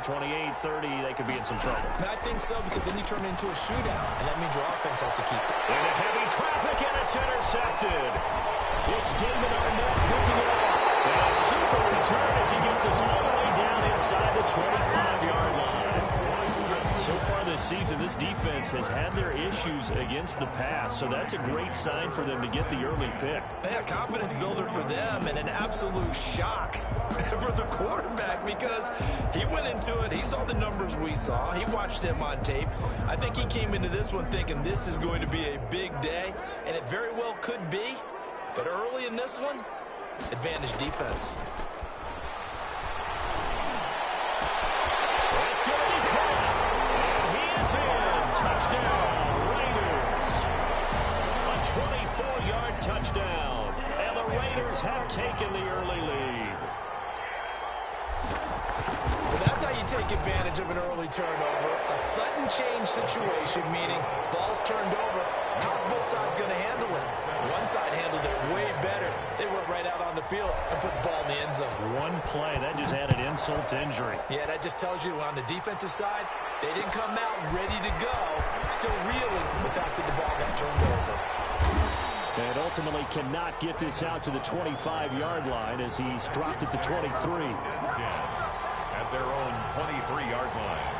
28, 30, they could be in some trouble. I think so, because then you turn it into a shootout, and that means your offense has to keep it. Into heavy traffic, and it's intercepted. It's David Arnett picking it up. And a super return as he gets us all the way down inside the 25-yard line. So far this season, this defense has had their issues against the pass, so that's a great sign for them to get the early pick. Yeah, confidence builder for them, and an absolute shock for the quarterback, because he went into it, he saw the numbers we saw, he watched him on tape. I think he came into this one thinking this is going to be a big day, and it very well could be, but early in this one, advantage defense. It's going to be caught. And he is in. Touchdown, Raiders. A 24-yard touchdown. And the Raiders have taken the early lead. Well, that's how you take advantage of an early turnover. A sudden change situation, meaning ball's turned over. How's both sides going to handle it? One side handled it way better. They went right out on the field and put the ball in the end zone. One play, that just added insult to injury. Yeah, that just tells you on the defensive side, they didn't come out ready to go, still reeling from the fact that the ball got turned over. And ultimately cannot get this out to the 25-yard line as he's dropped at the 23. At their own 23-yard line.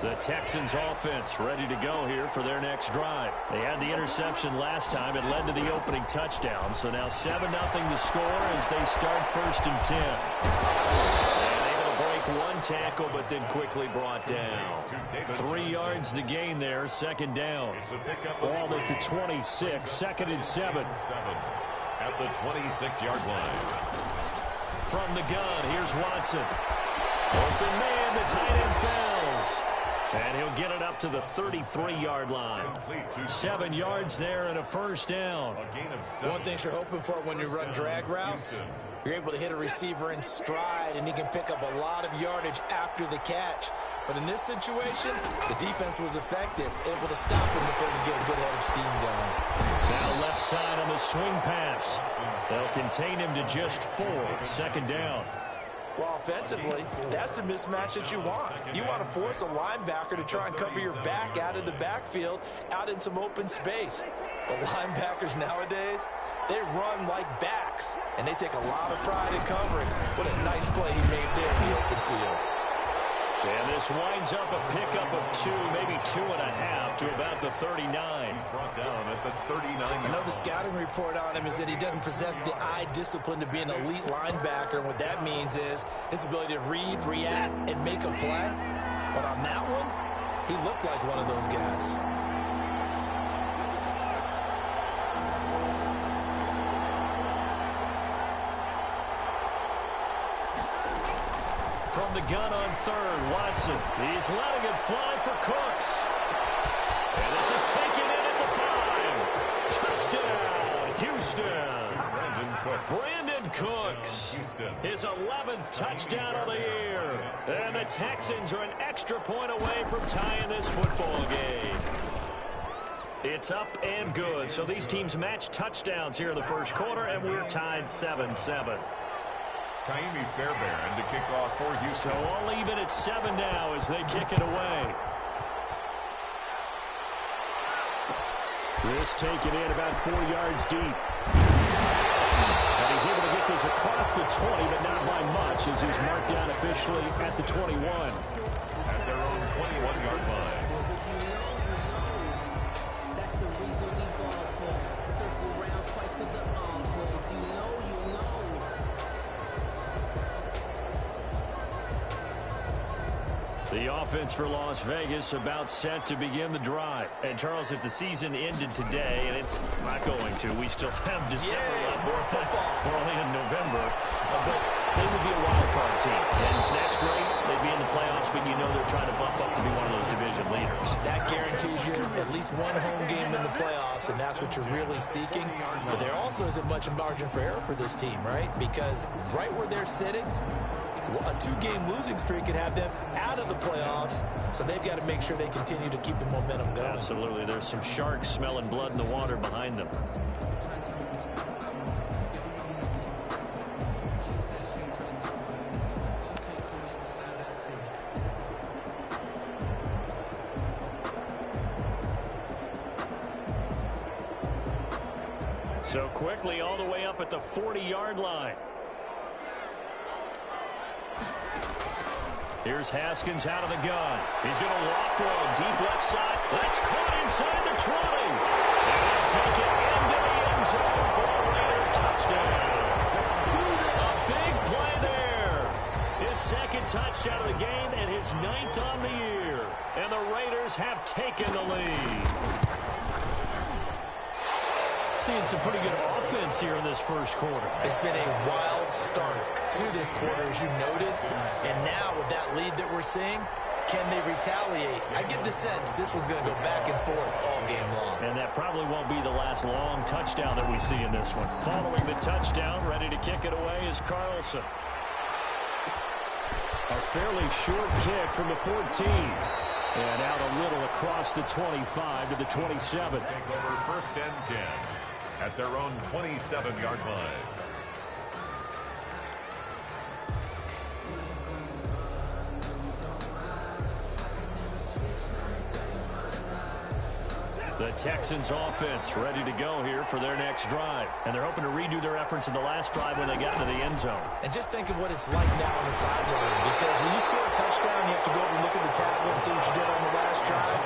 The Texans offense ready to go here for their next drive. They had the interception last time. It led to the opening touchdown. So now 7-0 to score as they start 1st and 10. And able to break one tackle, but then quickly brought down. 3 yards the gain there, 2nd down. Ball at the 26, 2nd and 7. At the 26-yard line. From the gun, here's Watson. Open man, the tight end falls. And he'll get it up to the 33-yard line. 7 yards there and a 1st down. One thing you're hoping for when you run drag routes, you're able to hit a receiver in stride, and he can pick up a lot of yardage after the catch. But in this situation, the defense was effective, able to stop him before he get a good head of steam going. Now left side on the swing pass. They'll contain him to just 4. 2nd down. Well, offensively, that's the mismatch that you want. You want to force a linebacker to try and cover your back out of the backfield, out in some open space. But linebackers nowadays, they run like backs, and they take a lot of pride in covering. What a nice play he made there in the open field. And this winds up a pickup of 2, maybe 2.5 to about the 39. Brought down at the 39. I know the scouting report on him is that he doesn't possess the eye discipline to be an elite linebacker. And what that means is his ability to read, react, and make a play. But on that one, he looked like one of those guys. From the gun on 3rd, Watson. He's letting it fly for Cooks. And this is taken in at the 5. Touchdown, Houston. Brandon Cooks. His 11th touchdown of the year. And the Texans are an extra point away from tying this football game. It's up and good. So these teams match touchdowns here in the 1st quarter, and we're tied 7-7. Kaimi Fairbairn to kick off for Houston. So all even at 7 now as they kick it away. This taken in about 4 yards deep. And he's able to get this across the 20, but not by much as he's marked down officially at the 21. At their own 21-yard line. The offense for Las Vegas about set to begin the drive. And, Charles, if the season ended today, and it's not going to, we still have December left. We're only in November. But they would be a wild card team. And that's great. They'd be in the playoffs, but you know they're trying to bump up to be one of those division leaders. That guarantees you at least one home game in the playoffs, and that's what you're really seeking. But there also isn't much margin for error for this team, right? Because right where they're sitting, a 2-game losing streak could have them out of of the playoffs, so they've got to make sure they continue to keep the momentum going. Absolutely. There's some sharks smelling blood in the water behind them. So quickly all the way up at the 40-yard line. Here's Haskins out of the gun. He's going to loft one deep left side. That's caught inside the 20. And they'll take it into the end zone for a Raider touchdown. A big play there. His second touchdown of the game and his 9th on the year. And the Raiders have taken the lead. Seeing some pretty good offense here in this first quarter. It's been a wild start to this quarter, as you noted. And now with that lead that we're seeing, can they retaliate? I get the sense this one's going to go back and forth all game long. And that probably won't be the last long touchdown that we see in this one. Following the touchdown, ready to kick it away is Carlson. A fairly short kick from the 14. And out a little across the 25 to the 27. Take over first and 10 at their own 27-yard line. The Texans offense ready to go here for their next drive. And they're hoping to redo their efforts in the last drive when they got into the end zone. And just think of what it's like now on the sideline. Because when you score a touchdown, you have to go over and look at the tablet and see what you did on the last drive.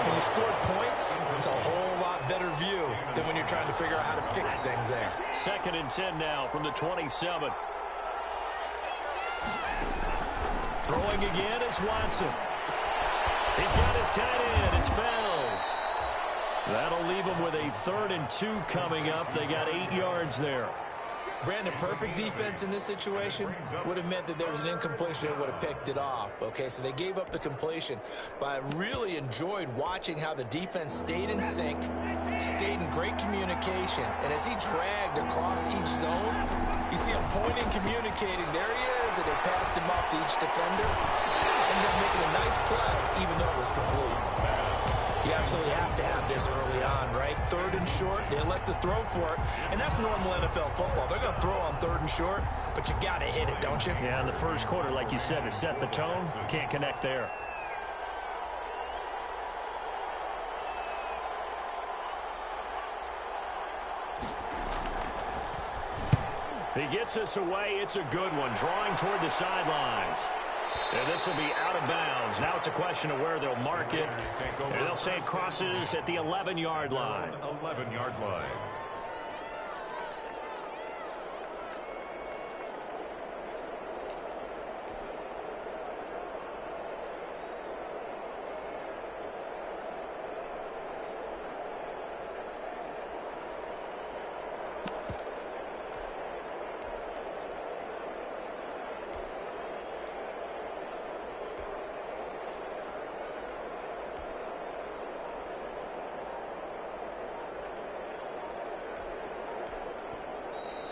When you scored points, it's a whole lot better view than when you're trying to figure out how to fix things there. 2nd and 10 now from the 27. Throwing again is Watson. He's got his tight end. It's Fells. That'll leave them with a 3rd and 2 coming up. They got 8 yards there. Brandon, perfect defense in this situation would have meant that there was an incompletion and would have picked it off. Okay, so they gave up the completion. But I really enjoyed watching how the defense stayed in sync, stayed in great communication. And as he dragged across each zone, you see him pointing, communicating. There he is, and they passed him off to each defender. Ended up making a nice play, even though it was complete. You absolutely have to have this early on, right? 3rd and short, they elect to throw for it, and that's normal NFL football. They're going to throw on 3rd and short, but you've got to hit it, don't you? Yeah, in the first quarter, like you said, to set the tone, can't connect there. He gets us away. It's a good one, drawing toward the sidelines. And this will be out of bounds. Now it's a question of where they'll mark it. And they'll say it crosses at the 11-yard line. 11-yard line.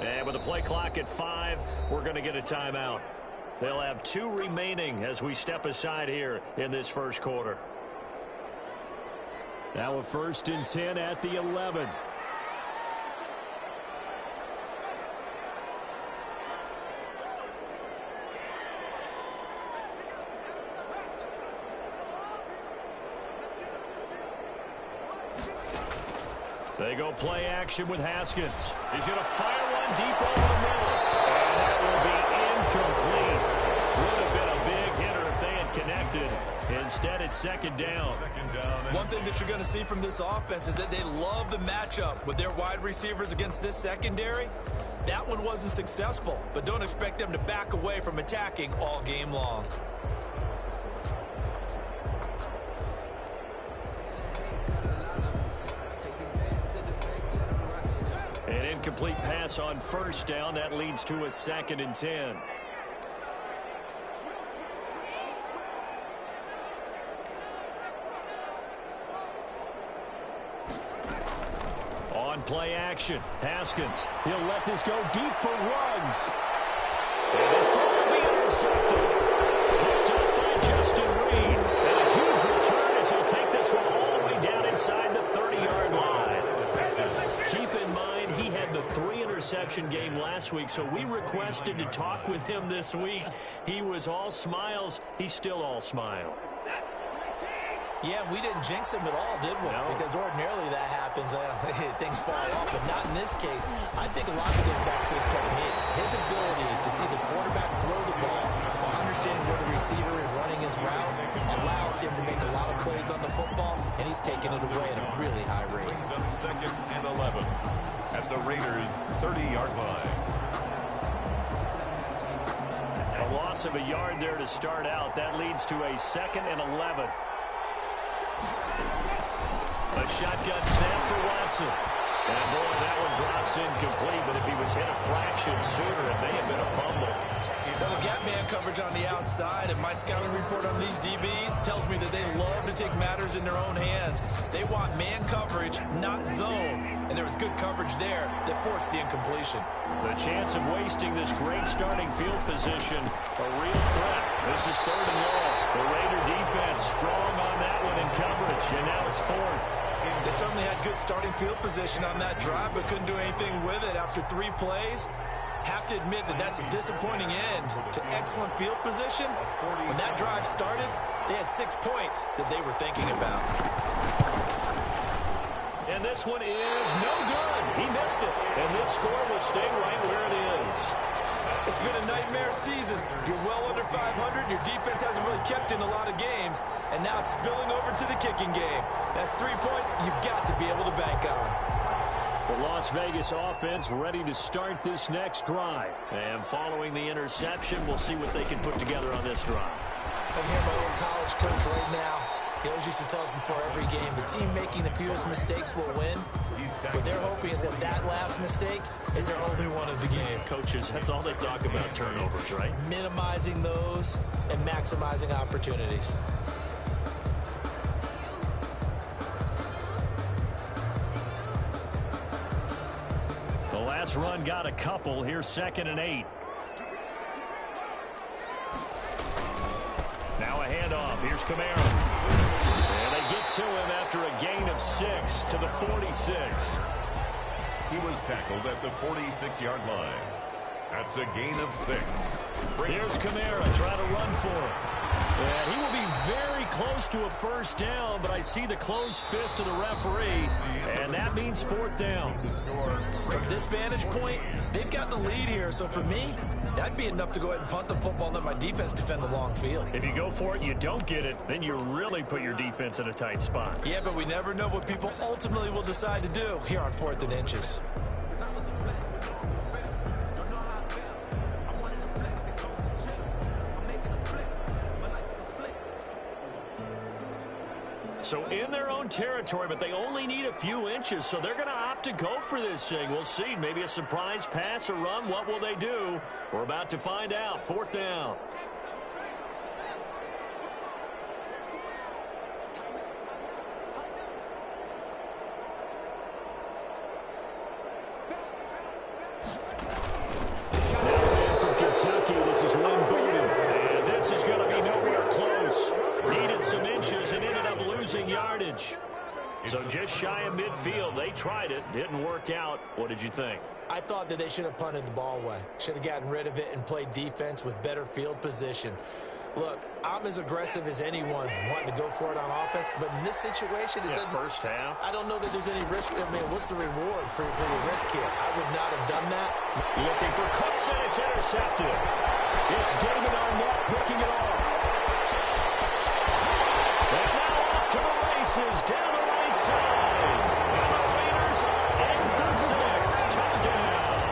And with the play clock at 5, we're going to get a timeout. They'll have 2 remaining as we step aside here in this first quarter. Now a 1st and 10 at the 11. They go play action with Haskins. He's going to fire one deep over the middle. And that will be incomplete. Would have been a big hitter if they had connected. Instead, it's 2nd down. One thing that you're going to see from this offense is that they love the matchup with their wide receivers against this secondary. That one wasn't successful, but don't expect them to back away from attacking all game long. An incomplete pass on 1st down. That leads to a 2nd and 10. On play action, Haskins. He'll let this go deep for Ruggs. And this throw will be intercepted. Picked up by Justin interception game last week, so we requested to talk with him this week. He was all smiles. He's still all smile. Yeah, we didn't jinx him at all, did we? No. Because ordinarily that happens. Things fall off, but not in this case. I think a lot of it goes back to his technique. His ability to see the quarterback throw the ball while understanding where the receiver is running his route allows him to make a lot of plays on the football, and he's taking it away at a really high rate. Brings up 2nd and 11 at the Raiders' 30-yard line. A loss of a yard there to start out. That leads to a 2nd and 11. A shotgun snap for Watson. And boy, that one drops incomplete, but if he was hit a fraction sooner, it may have been a fumble. Well, we got man coverage on the outside, and my scouting report on these DBs tells me that they love to take matters in their own hands. They want man coverage, not zone, and there was good coverage there that forced the incompletion. The chance of wasting this great starting field position, a real threat. This is 3rd and long. The Raider defense strong on that one in coverage, and now it's 4th. They certainly had good starting field position on that drive, but couldn't do anything with it after 3 plays. Have to admit that that's a disappointing end to excellent field position. When that drive started, they had 6 points that they were thinking about. And this one is no good. He missed it. And this score will stay right where it is. It's been a nightmare season. You're well under 500. Your defense hasn't really kept in a lot of games. And now it's spilling over to the kicking game. That's 3 points you've got to be able to bank on. The Las Vegas offense ready to start this next drive. And following the interception, we'll see what they can put together on this drive. I hear my old college coach right now. He always used to tell us before every game, the team making the fewest mistakes will win. What they're hoping is that last mistake is their only one of the game. Coaches, that's all they talk about, turnovers, right? Minimizing those and maximizing opportunities. The last run got a couple. Here's 2nd and 8. Now a handoff. Here's Camaro. And they get to him after a gain of 6 to the 46. He was tackled at the 46-yard line. That's a gain of 6. Here's Camaro trying to run for it. And he will be very close to a first down, but I see the closed fist of the referee, and that means 4th down. From this vantage point, they've got the lead here, so for me, that'd be enough to go ahead and punt the football and let my defense defend the long field. If you go for it and you don't get it, then you really put your defense in a tight spot. Yeah, but we never know what people ultimately will decide to do here on 4th and inches. So in their own territory, but they only need a few inches, so they're going to opt to go for this thing. We'll see. Maybe a surprise pass or run. What will they do? We're about to find out. 4th down. Now in from Kentucky, this is Lynn Bowden. And this is going to be nowhere close. Needed some inches and ended up losing yardage. So just shy of midfield. They tried it. Didn't work out. What did you think? I thought that they should have punted the ball away. Should have gotten rid of it and played defense with better field position. Look, I'm as aggressive as anyone wanting to go for it on offense, but in this situation, it doesn't. First half. I don't know that there's any risk. I mean, what's the reward for your risk here? I would not have done that. Looking for Cooks, and it's intercepted. It's David Arnett picking it off. And now off to the races down the right side. And the Raiders aim for 6. Touchdown.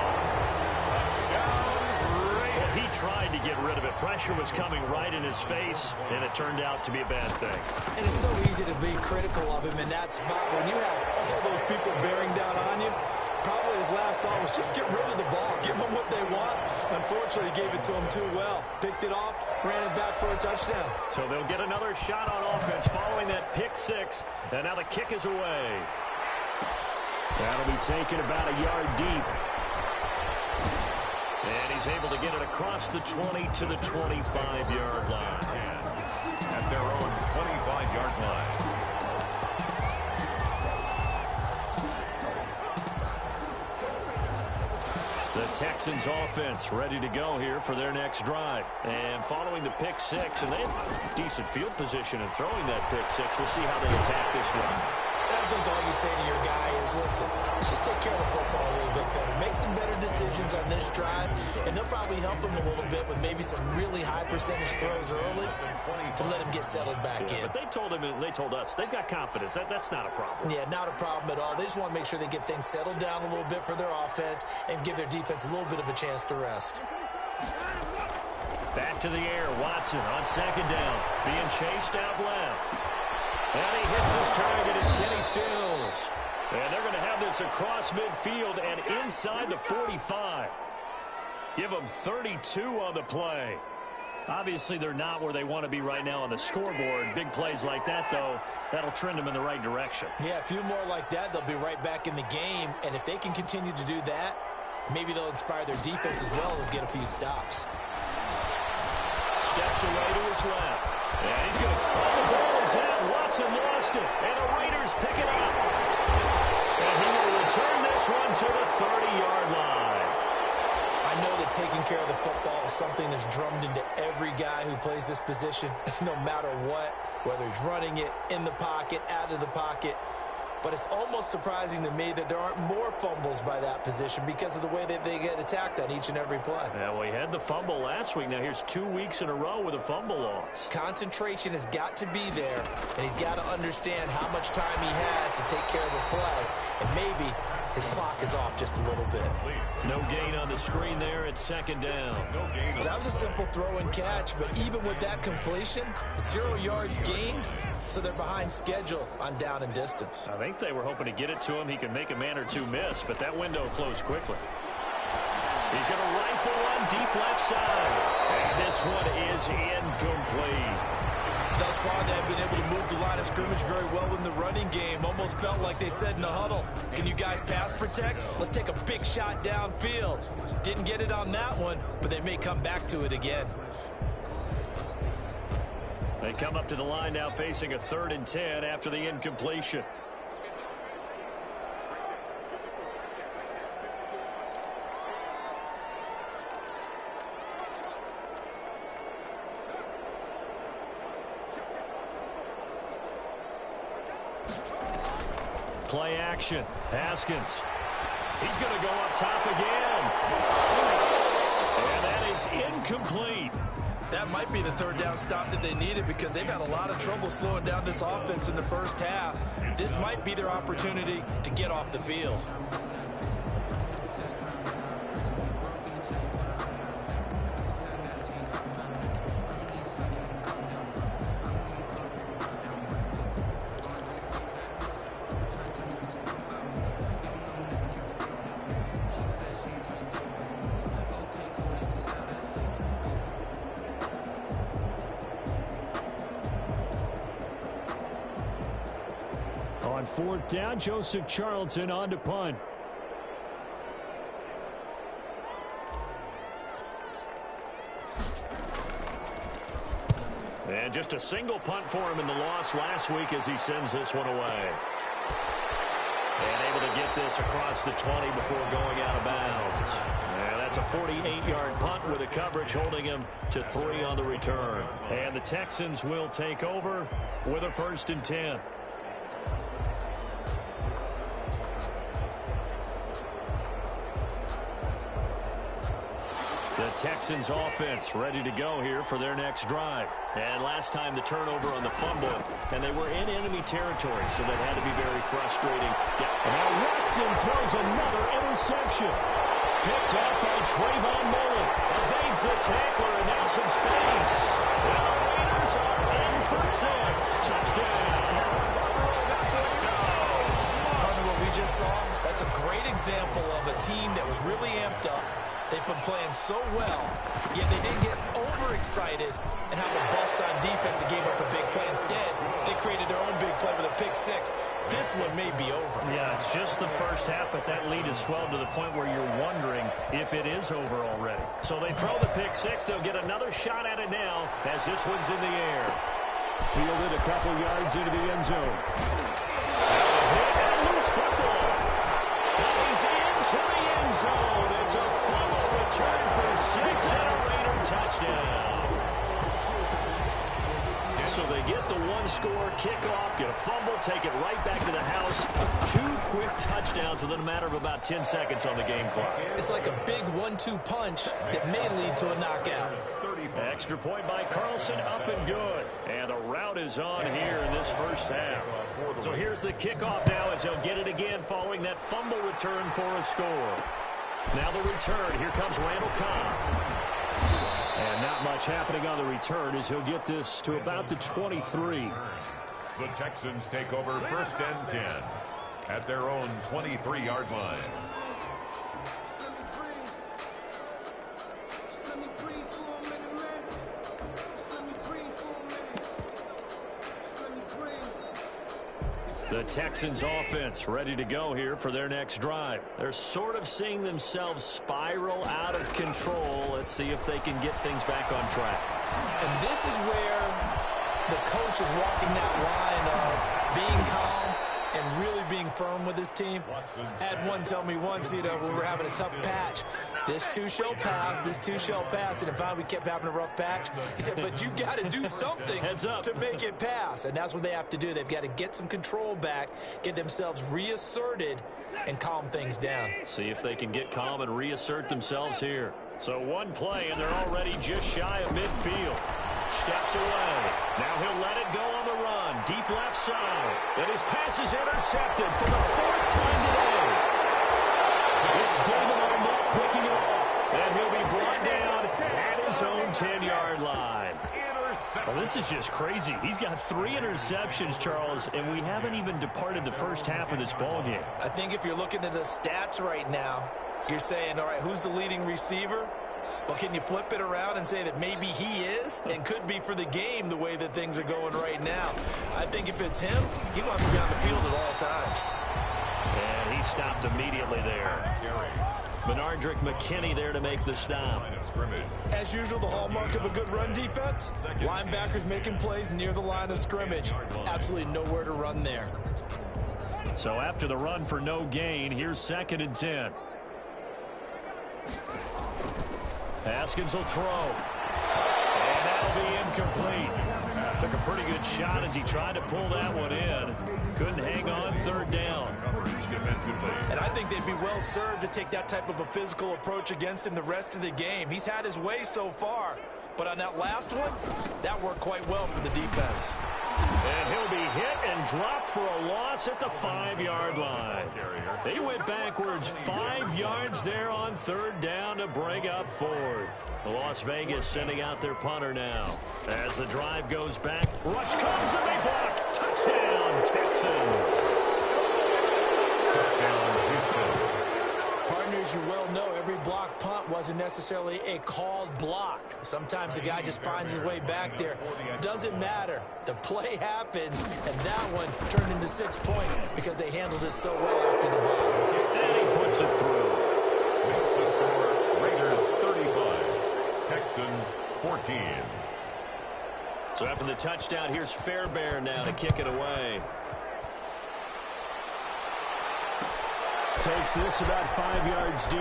Well, he tried to get rid of it. Pressure was coming right in his face, and it turned out to be a bad thing. And it's so easy to be critical of him in that spot. When you have all those people bearing down on you, probably his last thought was just get rid of the ball. Give them what they want. Unfortunately, he gave it to them too well. Picked it off, ran it back for a touchdown. So they'll get another shot on offense following that pick 6. And now the kick is away. That'll be taken about a yard deep. And he's able to get it across the 20 to the 25-yard line. At their own 25-yard line. The Texans offense ready to go here for their next drive. And following the pick six, and they have decent field position in throwing that pick six. We'll see how they attack this one. I think all you say to your guy is, listen, let's just take care of the football a little bit better. Make some better decisions on this drive, and they'll probably help him a little bit with maybe some really high percentage throws early to let him get settled back in. But they told him, and they told us, they've got confidence. That's not a problem. Yeah, not a problem at all. They just want to make sure they get things settled down a little bit for their offense and give their defense a little bit of a chance to rest. Back to the air. Watson on second down. Being chased out left. And he hits his target. It's Kenny Stills. And they're going to have this across midfield and inside the 45. Give them 32 on the play. Obviously, they're not where they want to be right now on the scoreboard. Big plays like that, though, that'll trend them in the right direction. Yeah, a few more like that, they'll be right back in the game. And if they can continue to do that, maybe they'll inspire their defense as well and get a few stops. Steps away to his left. And he's going to... Oh, the ball is out. Watson lost it. And the Raiders pick it up. And he will return this one to the 30-yard line. I know that taking care of the football is something that's drummed into every guy who plays this position, no matter what, whether he's running it, in the pocket, out of the pocket. But it's almost surprising to me that there aren't more fumbles by that position because of the way that they get attacked on each and every play. Yeah, well, he had the fumble last week. Now here's 2 weeks in a row with a fumble loss. Concentration has got to be there, and he's got to understand how much time he has to take care of a play. And maybe his clock is off just a little bit. No gain on the screen there at second down. Well, that was a simple throw and catch, but even with that completion, 0 yards gained, so they're behind schedule on down and distance. I think they were hoping to get it to him. He could make a man or two miss, but that window closed quickly. He's going to rifle one deep left side. And this one is incomplete. Thus far, they have been able to move the line of scrimmage very well in the running game. Almost felt like they said in the huddle, can you guys pass protect? Let's take a big shot downfield. Didn't get it on that one, but they may come back to it again. They come up to the line now facing a 3rd and 10 after the incompletion. Play action. Haskins. He's going to go up top again. And that is incomplete. That might be the 3rd down stop that they needed because they've had a lot of trouble slowing down this offense in the first half. This might be their opportunity to get off the field. On 4th down, Joseph Charlton on to punt. And just a single punt for him in the loss last week as he sends this one away. And able to get this across the 20 before going out of bounds. And that's a 48-yard punt with a coverage holding him to 3 on the return. And the Texans will take over with a 1st and 10. The Texans offense ready to go here for their next drive. And last time the turnover on the fumble, and they were in enemy territory, so that had to be very frustrating. And now Watson throws another interception. Picked up by Trayvon Mullen. Evades the tackler, and now some space. And the Raiders are in for 6. Touchdown. Partner, what we just saw, that's a great example of a team that was really amped up. They've been playing so well, yet they didn't get overexcited and have a bust on defense and gave up a big play. Instead, they created their own big play with a pick 6. This one may be over. Yeah, it's just the first half, but that lead has swelled to the point where you're wondering if it is over already. So they throw the pick 6. They'll get another shot at it now as this one's in the air. Fielded a couple yards into the end zone. And a loose football. He's into the end zone. It's a score, kickoff, get a fumble, take it right back to the house. 2 quick touchdowns within a matter of about 10 seconds on the game clock. It's like a big 1-2 punch that may lead to a knockout. Extra point by Carlson, up and good. And the route is on here in this first half. So here's the kickoff now as he'll get it again following that fumble return for a score. Now the return. Here comes Randall Cobb. And not much happening on the return as he'll get this to about the 23. The Texans take over 1st and 10 at their own 23-yard line. The Texans offense ready to go here for their next drive. They're sort of seeing themselves spiral out of control. Let's see if they can get things back on track. And this is where the coach is walking that line of being calm and really being firm with his team. Had one tell me once, when we were having a tough patch, this too shall pass, this too shall pass. And finally we kept having a rough patch. He said, but you got to do something to make it pass. And that's what they have to do. They've got to get some control back, get themselves reasserted, and calm things down. See if they can get calm and reassert themselves here. So one play, and they're already just shy of midfield. Steps away. Now he'll let it go on the run. Deep left side. And his pass is intercepted for the 4th time today. It's David Arnett picking it up. And he'll be brought down at his own 10-yard line. Well, this is just crazy. He's got 3 interceptions, Charles, and we haven't even departed the first half of this ballgame. I think if you're looking at the stats right now, you're saying, all right, who's the leading receiver? Well, can you flip it around and say that maybe he is and could be for the game the way that things are going right now? I think if it's him, he wants to be on the field at all times. And he stopped immediately there. Benardrick McKinney there to make the stop. As usual, the hallmark of a good run defense, linebackers making plays near the line of scrimmage. Absolutely nowhere to run there. So after the run for no gain, here's 2nd and 10. Haskins will throw. And that'll be incomplete. Took a pretty good shot as he tried to pull that one in. Couldn't hang on, 3rd down. And I think they'd be well served to take that type of a physical approach against him the rest of the game. He's had his way so far. But on that last one, that worked quite well for the defense. And he'll be hit and dropped for a loss at the 5-yard line. They went backwards 5 yards there on 3rd down to bring up 4th. Las Vegas sending out their punter now. As the drive goes back, rush comes and they block. Touchdown, Texans. Touchdown, Houston. Partners, you well know every block punt wasn't necessarily a called block. Sometimes the guy just finds his way back there. Doesn't matter. The play happens, and that one turned into 6 points because they handled it so well after the ball. And he puts it through. Makes the score Raiders 35, Texans 14. So after the touchdown, here's Fairbairn now to kick it away. Takes this about 5 yards deep.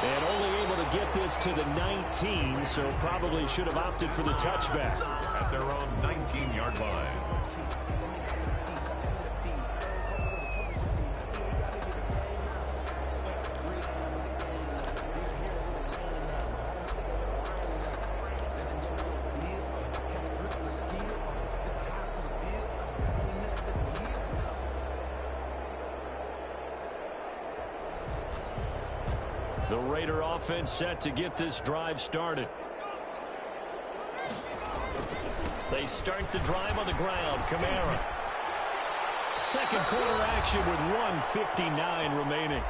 And only able to get this to the 19, so probably should have opted for the touchback. At their own 19-yard line. The Raider offense set to get this drive started. They start the drive on the ground. Kamara. Second quarter action with 1:59 remaining.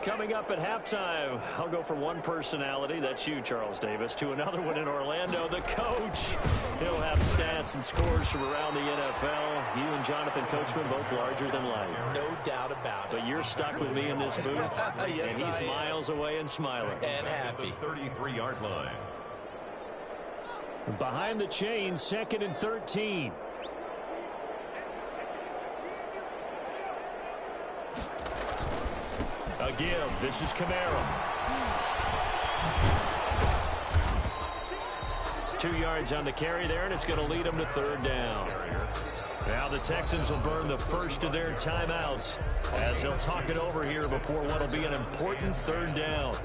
Coming up at halftime, I'll go from one personality, that's you, Charles Davis, to another one in Orlando, the coach. He'll have stats and scores from around the NFL. You and Jonathan Coachman both larger than life. No doubt about it. But you're stuck with me in this booth, yes, and he's miles away and smiling. And happy. 33-yard line. Behind the chains, 2nd and 13. A give. This is Kamara. 2 yards on the carry there, and it's going to lead them to 3rd down. Now the Texans will burn the first of their timeouts as they'll talk it over here before what will be an important 3rd down.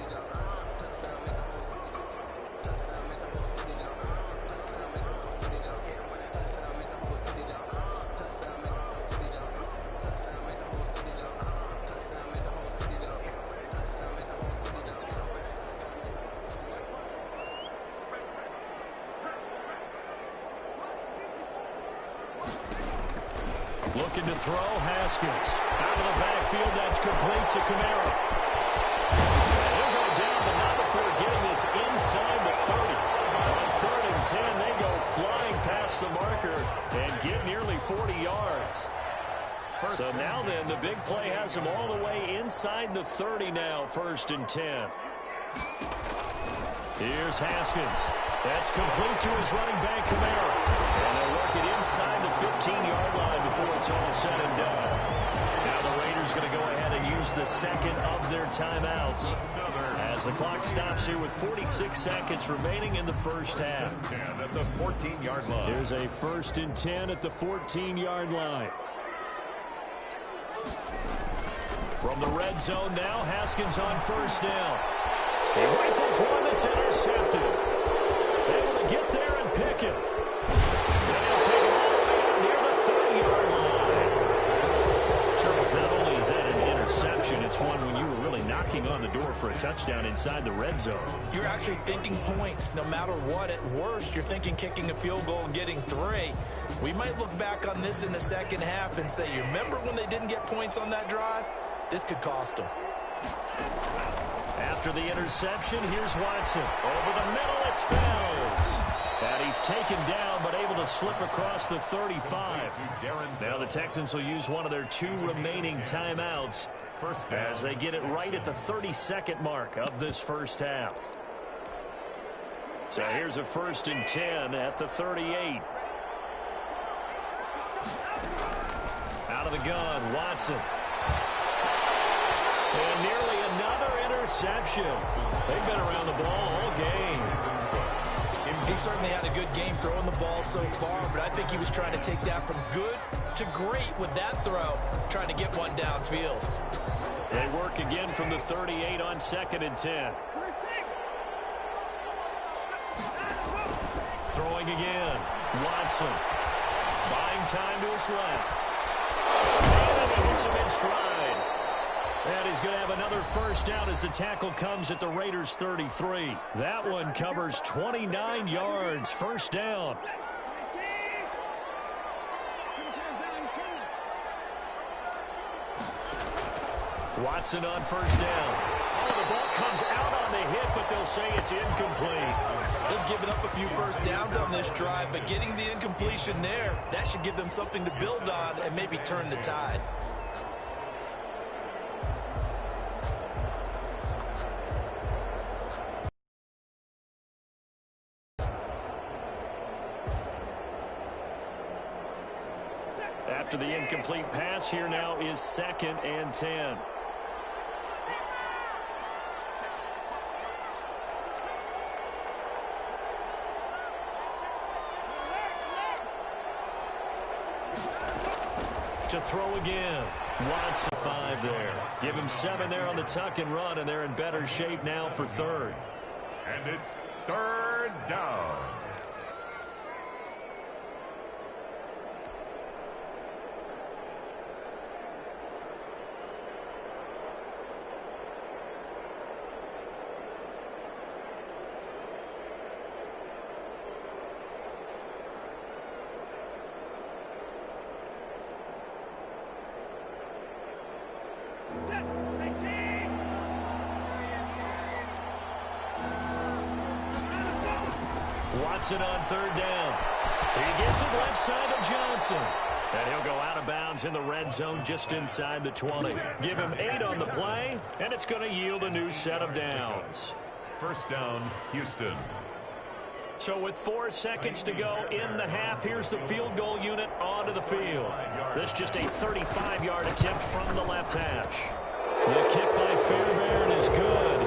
Looking to throw, Haskins. Out of the backfield, that's complete to Kamara. And he'll go down, but not before getting this inside the 30. On 3rd and 10, they go flying past the marker and get nearly 40 yards. So now then, the big play has them all the way inside the 30 now, 1st and 10. Here's Haskins. That's complete to his running back, Kamara. And they'll work it inside the 15-yard line before it's all said and done. Now the Raiders going to go ahead and use the 2nd of their timeouts as the clock stops here with 46 seconds remaining in the first half. At the 14-yard line. Here's a 1st and 10 at the 14-yard line. From the red zone now, Haskins on 1st down. He rifles one that's intercepted. Able to get there and pick it. And he'll take it all the way out near the 30-yard line. Charles, not only is that an interception, it's one when you were really knocking on the door for a touchdown inside the red zone. You're actually thinking points. No matter what, at worst, you're thinking kicking a field goal and getting 3. We might look back on this in the second half and say, you remember when they didn't get points on that drive? This could cost them. After the interception, here's Watson. Over the middle, it's Fells. And he's taken down, but able to slip across the 35. Now the Texans will use one of their 2 remaining timeouts as they get it right at the 32nd mark of this first half. So here's a 1st and 10 at the 38. Out of the gun, Watson. And nearly another interception. They've been around the ball all game. He certainly had a good game throwing the ball so far, but I think he was trying to take that from good to great with that throw, trying to get one downfield. They work again from the 38 on 2nd and 10. Throwing again. Watson. Buying time to his left. And he hits him in stride. And he's going to have another 1st down as the tackle comes at the Raiders' 33. That one covers 29 yards. 1st down. Watson on 1st down. Oh, the ball comes out on the hit, but they'll say it's incomplete. They've given up a few 1st downs on this drive, but getting the incompletion there, that should give them something to build on and maybe turn the tide. After the incomplete pass, here now is 2nd and 10. To throw again. Watson 5 there. Give him 7 there on the tuck and run, and they're in better shape now for 3rd. And it's 3rd down. Watson on 3rd down. He gets it left side of Johnson. And he'll go out of bounds in the red zone just inside the 20. Give him 8 on the play, and it's going to yield a new set of downs. 1st down, Houston. So with 4 seconds to go in the half, here's the field goal unit onto the field. This just a 35-yard attempt from the left hash. The kick by Fairbairn is good.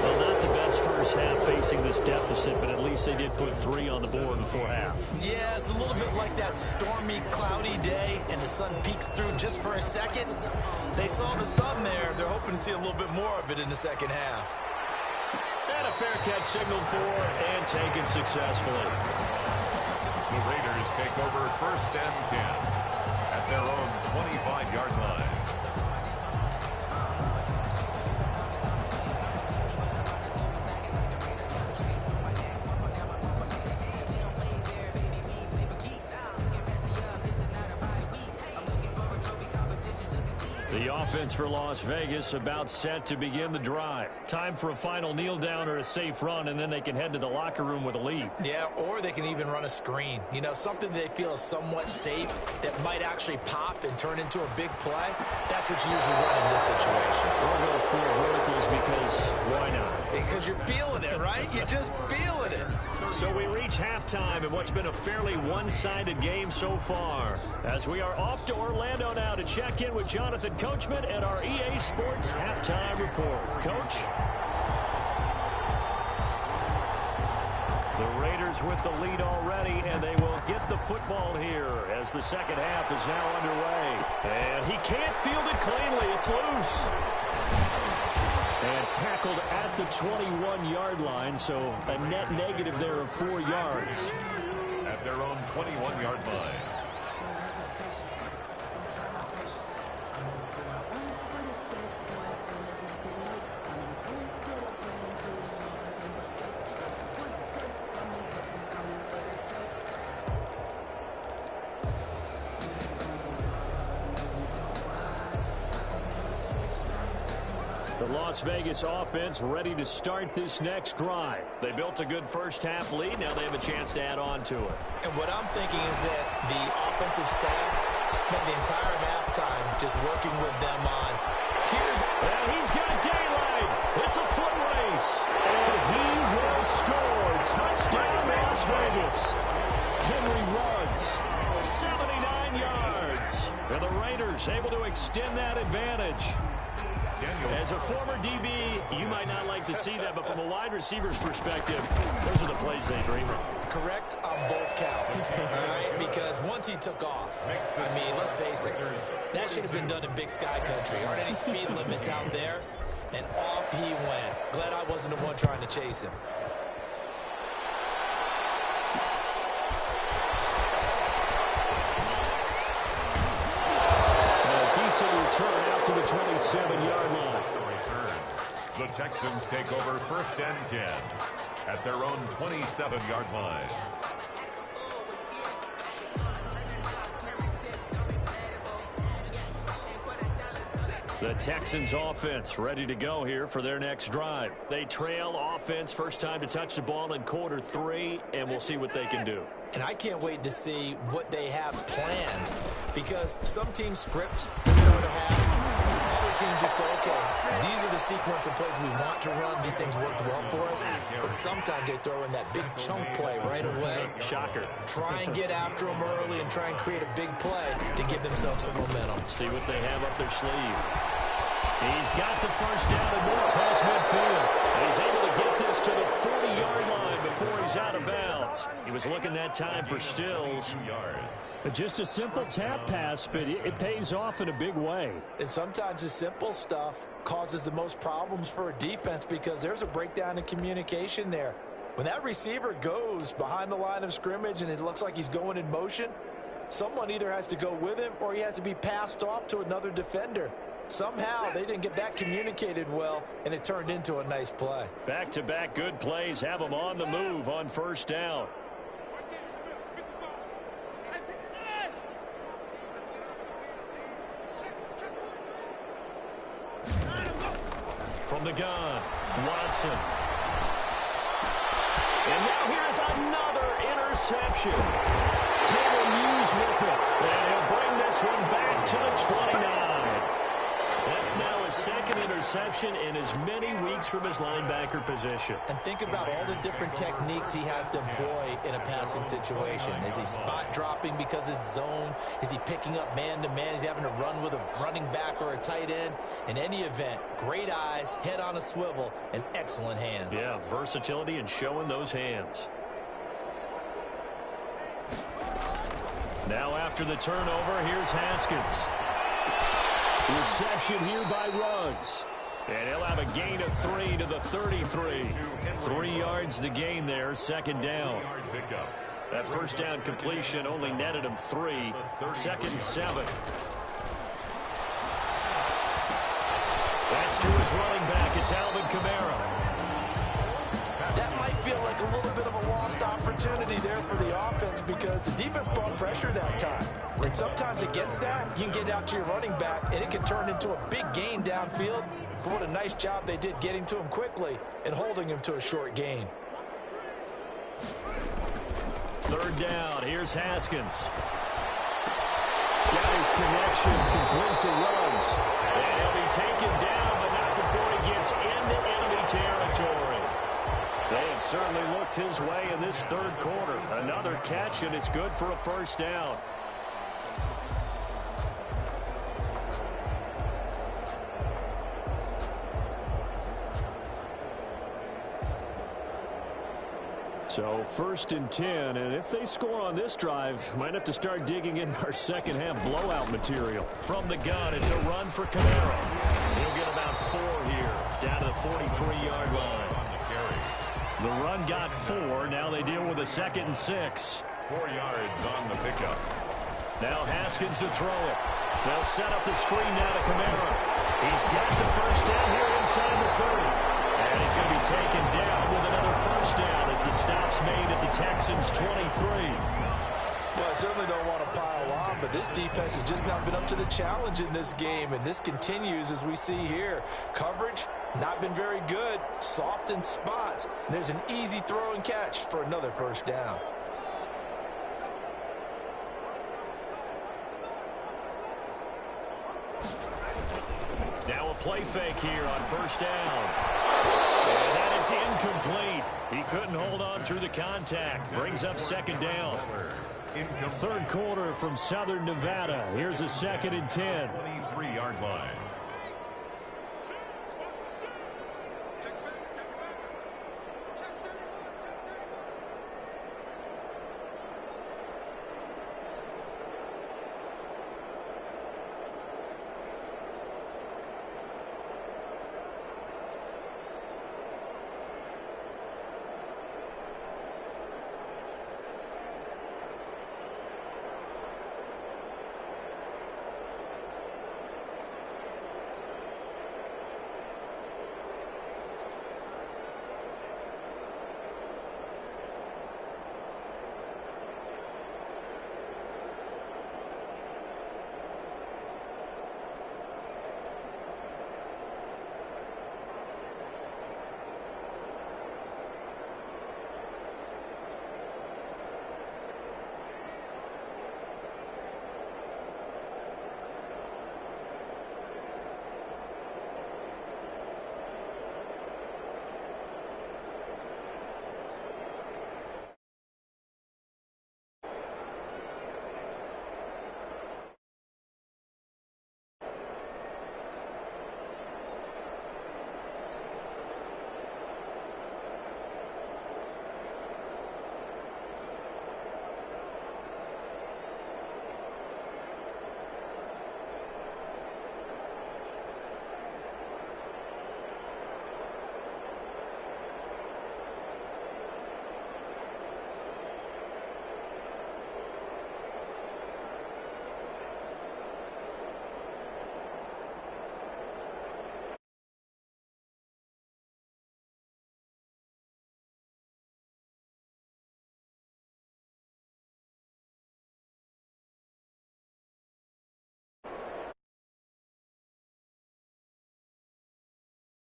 Well, not the best first half facing this deficit, but at least they did put 3 on the board before half. Yeah, it's a little bit like that stormy, cloudy day, and the sun peeks through just for a second. They saw the sun there. They're hoping to see a little bit more of it in the second half. And a fair catch signaled for and taken successfully. The Raiders take over 1st and 10 at their own 25-yard line. The offense for Las Vegas about set to begin the drive. Time for a final kneel down or a safe run, and then they can head to the locker room with a lead. Yeah, or they can even run a screen. You know, something they feel is somewhat safe that might actually pop and turn into a big play. That's what you usually run in this situation. We'll go 4 verticals because why not? Because you're feeling it, right? You're just feeling it. So we reach halftime in what's been a fairly one-sided game so far. As we are off to Orlando now to check in with Jonathan Coachman and our EA Sports Halftime Report. Coach? The Raiders with the lead already, and they will get the football here as the second half is now underway. And he can't field it cleanly. It's loose. And tackled at the 21-yard line, so a net negative there of 4 yards. At their own 21-yard line. The Las Vegas offense ready to start this next drive. They built a good first half lead. Now they have a chance to add on to it. And what I'm thinking is that the offensive staff spent the entire halftime just working with them on, and he's got daylight. It's a foot race. And he will score. Touchdown, Las Vegas. Henry runs 79 yards. And the Raiders able to extend that advantage. As a former DB, you might not like to see that, but from a wide receiver's perspective, those are the plays they dream of. Correct on both counts, all right? Because once he took off, I mean, let's face it, that should have been done in Big Sky Country. Aren't any speed limits out there? And off he went. Glad I wasn't the one trying to chase him. Return out to the 27-yard line. The Texans take over 1st and 10 at their own 27-yard line. The Texans offense ready to go here for their next drive. They trail offense first time to touch the ball in quarter 3, and we'll see what they can do. And I can't wait to see what they have planned, because some teams script to start a half. Other teams just go, okay, these are the sequence of plays we want to run. These things worked well for us. And sometimes they throw in that big chunk play right away. Shocker. Try and get after them early and try and create a big play to give themselves some momentum. See what they have up their sleeve. He's got the first down and more across midfield. And he's able to get this to the 40-yard line before he's out of bounds. He was looking that time for Stills. Just a simple tap pass, but it pays off in a big way. And sometimes the simple stuff causes the most problems for a defense because there's a breakdown in communication there. When that receiver goes behind the line of scrimmage and it looks like he's going in motion, someone either has to go with him or he has to be passed off to another defender. Somehow they didn't get that communicated well, and it turned into a nice play. Back-to-back good plays have them on the move on first down. From the gun, Watson. And now here's another interception. Taylor Muse with it. And he'll bring this one back to the 29. That's now his second interception. interception in as many weeks from his linebacker position. And think about all the different techniques he has to employ in a passing situation. Is he spot dropping because it's zone? Is he picking up man-to-man? Is he having to run with a running back or a tight end? In any event, great eyes, head on a swivel, and excellent hands. Yeah, versatility and showing those hands. Now after the turnover, here's Haskins. Reception here by Ruggs. And he'll have a gain of 3 to the 33. 3 yards the gain there, second down. That first down completion only netted him 3. Second and 7. That's to his running back. It's Alvin Kamara. That might feel like a little bit of a lost opportunity there for the offense because the defense brought pressure that time. And sometimes against that, you can get out to your running back, and it can turn into a big gain downfield. But what a nice job they did getting to him quickly and holding him to a short gain. Third down. Here's Haskins. Got his connection complete to Ruggs. And he'll be taken down, but not before he gets into enemy territory. They have certainly looked his way in this third quarter. Another catch, and it's good for a first down. So first and 10, and if they score on this drive, might have to start digging in our second half blowout material. From the gun, it's a run for Kamara. He'll get about 4 here, down to the 43-yard line. The run got 4. Now they deal with a second and 6. 4 yards on the pickup. Now Haskins to throw it. They'll set up the screen now to Kamara. He's got the first down here inside the 30. And he's going to be taken down with another first down as the stop's made at the Texans' 23. Well, I certainly don't want to pile on, but this defense has just not been up to the challenge in this game, and this continues as we see here. Coverage, not been very good, soft in spots. There's an easy throw and catch for another first down. Now a play fake here on first down. And that is incomplete. He couldn't hold on through the contact. Brings up second down. Third quarter from Southern Nevada. Here's a second and 10. 23-yard line.